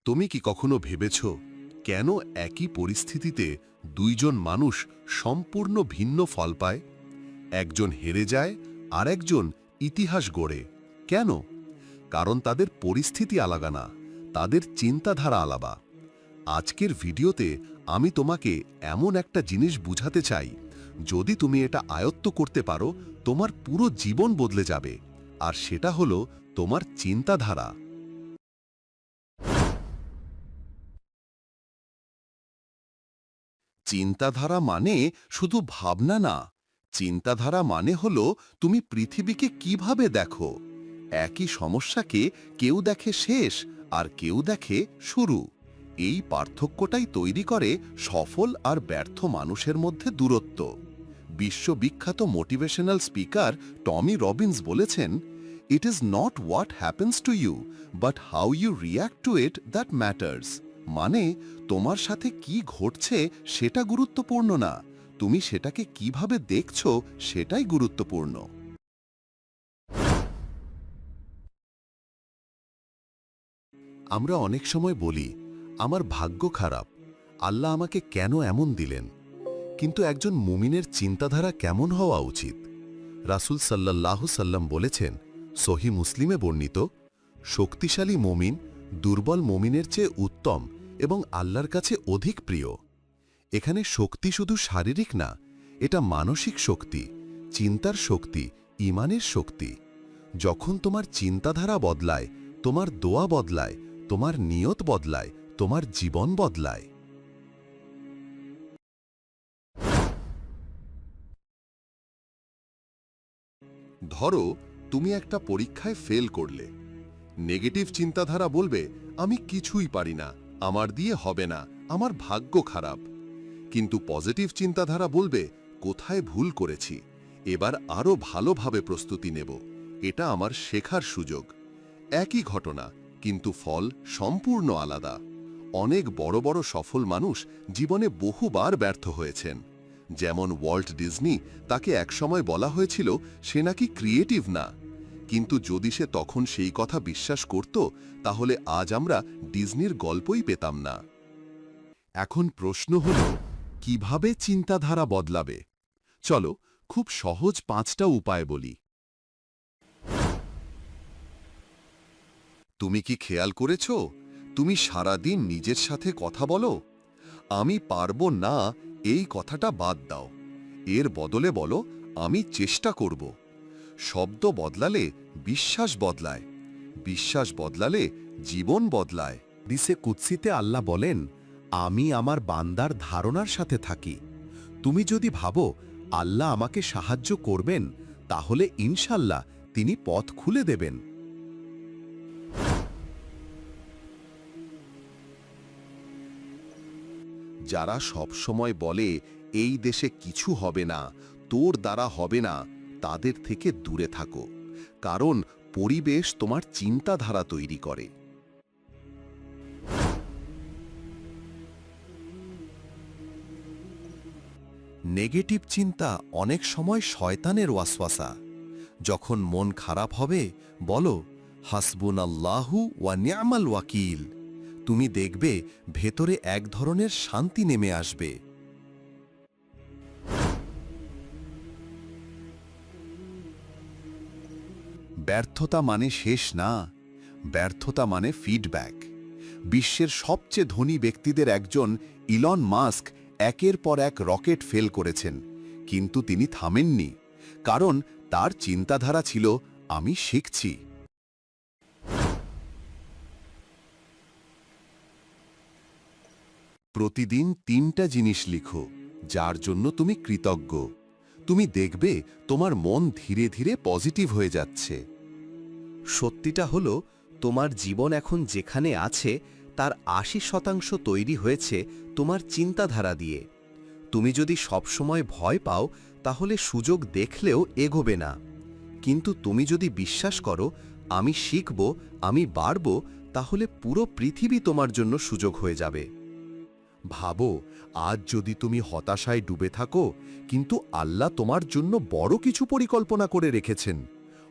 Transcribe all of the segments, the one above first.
তুমি কি কখনো ভেবেছ কেন একই পরিস্থিতিতে দুইজন মানুষ সম্পূর্ণ ভিন্ন ফল পায়? একজন হেরে যায় আর একজন ইতিহাস গড়ে। কেন? কারণ তাদের পরিস্থিতি আলাদা না, তাদের চিন্তাধারা আলাদা। আজকের ভিডিওতে আমি তোমাকে এমন একটা জিনিস বুঝাতে চাই, যদি তুমি এটা আয়ত্ত করতে পারো তোমার পুরো জীবন বদলে যাবে। আর সেটা হলো তোমার চিন্তাধারা। চিন্তাধারা মানে শুধু ভাবনা না, চিন্তাধারা মানে হলো তুমি পৃথিবীকে কিভাবে দেখো। একই সমস্যাকে কেউ দেখে শেষ আর কেউ দেখে শুরু। এই পার্থক্যটাই তৈরি করে সফল আর ব্যর্থ মানুষের মধ্যে দূরত্ব। বিশ্ববিখ্যাত মোটিভেশনাল স্পিকার টমি রবিন্স বলেছেন, it is not what happens to you but how you react to it that matters. মানে তোমার সাথে কি ঘটছে সেটা গুরুত্বপূর্ণ না, তুমি সেটাকে কিভাবে দেখছো সেটাই গুরুত্বপূর্ণ। আমরা অনেক সময় বলি, আমার ভাগ্য খারাপ, আল্লাহ আমাকে কেন এমন দিলেন। কিন্তু একজন মুমিনের চিন্তাধারা কেমন হওয়া উচিত? রাসূল সাল্লাল্লাহু সাল্লাম বলেছেন, সহি মুসলিমে বর্ণিত, শক্তিশালী মুমিন দুর্বল মুমিনের চেয়ে উত্তম এবং আল্লাহর কাছে অধিক প্রিয়। এখানে শক্তি শুধু শারীরিক না, এটা মানসিক শক্তি, চিন্তার শক্তি, ঈমানের শক্তি। যখন তোমার চিন্তাধারা বদলায়, তোমার দোয়া বদলায়, তোমার নিয়ত বদলায়, তোমার জীবন বদলায়। ধরো তুমি একটা পরীক্ষায় ফেল করলে। নেগেটিভ চিন্তাধারা বলবে, আমি কিছুই পারি না, আমার দিয়ে হবে না, আমার ভাগ্য খারাপ। কিন্তু পজিটিভ চিন্তাধারা বলবে, কোথায় ভুল করেছি, এবার আরও ভালোভাবে প্রস্তুতি নেব, এটা আমার শেখার সুযোগ। একই ঘটনা, কিন্তু ফল সম্পূর্ণ আলাদা। অনেক বড় বড় সফল মানুষ জীবনে বহুবার ব্যর্থ হয়েছেন। যেমন ওয়াল্ট ডিজনি, তাকে একসময় বলা হয়েছিল সে নাকি ক্রিয়েটিভ না। কিন্তু যদি সে তখন সেই কথা বিশ্বাস করত, তাহলে আজ আমরা ডিজনির গল্পই পেতাম না। এখন প্রশ্ন হল, কিভাবে চিন্তাধারা বদলাবে? চলো খুব সহজ 5টা উপায় বলি। তুমি কি খেয়াল করেছ, তুমি সারাদিন নিজের সাথে কথা বলো, আমি পারবো না এই কথাটা বাদ দাও, এর বদলে বলো, আমি চেষ্টা করব। শব্দ বদলালে বিশ্বাস বদলায়, বিশ্বাস বদলালে জীবন বদলায়। দিসে কুৎসিতে আল্লাহ বলেন, আমি আমার বান্দার ধারণার সাথে থাকি। তুমি যদি ভাবো আল্লাহ আমাকে সাহায্য করবেন, তাহলে ইনশাল্লাহ তিনি পথ খুলে দেবেন। যারা সব সময় বলে এই দেশে কিছু হবে না, তোর দ্বারা হবে না, তাদের থেকে দূরে থাকো, কারণ পরিবেশ তোমার চিন্তাধারা তৈরি করে। নেগেটিভ চিন্তা অনেক সময় শয়তানের ওয়াসওয়াসা। যখন মন খারাপ হবে, বলো, হাসবুনাল্লাহু ওয়া নি'মাল ওয়াকিল। তুমি দেখবে ভেতরে এক ধরনের শান্তি নেমে আসবে। ব্যর্থতা মানে শেষ না, ব্যর্থতা মানে ফিডব্যাক। বিশ্বের সবচেয়ে ধনী ব্যক্তিদের একজন ইলন মাস্ক একের পর এক রকেট ফেল করেছেন, কিন্তু তিনি থামেননি, কারণ তার চিন্তাধারা ছিল, আমি শিখছি। প্রতিদিন 3টা জিনিস লিখো যার জন্য তুমি কৃতজ্ঞ। তুমি দেখবে তোমার মন ধীরে ধীরে পজিটিভ হয়ে যাচ্ছে। সত্যিটা হলো, তোমার জীবন এখন যেখানে আছে তার 80% তৈরি হয়েছে তোমার চিন্তাধারা দিয়ে। তুমি যদি সবসময় ভয় পাও, তাহলে সুযোগ দেখলেও এগোবে না। কিন্তু তুমি যদি বিশ্বাস করো, আমি শিখব, আমি বাড়ব, তাহলে পুরো পৃথিবী তোমার জন্য সুযোগ হয়ে যাবে। ভাবো, আজ যদি তুমি হতাশায় ডুবে থাকো, কিন্তু আল্লাহ তোমার জন্য বড় কিছু পরিকল্পনা করে রেখেছেন।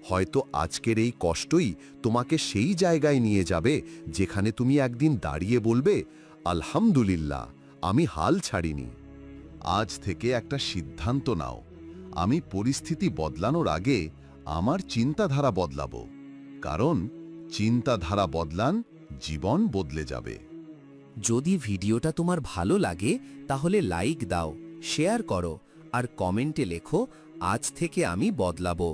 হয়তো আজকের এই কষ্টই তোমাকে সেই জায়গায় নিয়ে যাবে যেখানে তুমি একদিন দাঁড়িয়ে বলবে, আলহামদুলিল্লাহ, আমি হাল ছাড়িনি। আজ থেকে একটা সিদ্ধান্ত নাও, আমি পরিস্থিতি বদলানোর আগে আমার চিন্তাধারা বদলাবো, কারণ চিন্তাধারা বদলান জীবন বদলে যাবে। যদি ভিডিওটা তোমার ভালো লাগে তাহলে লাইক দাও, শেয়ার করো আর কমেন্টে লেখো, আজ থেকে আমি বদলাবো।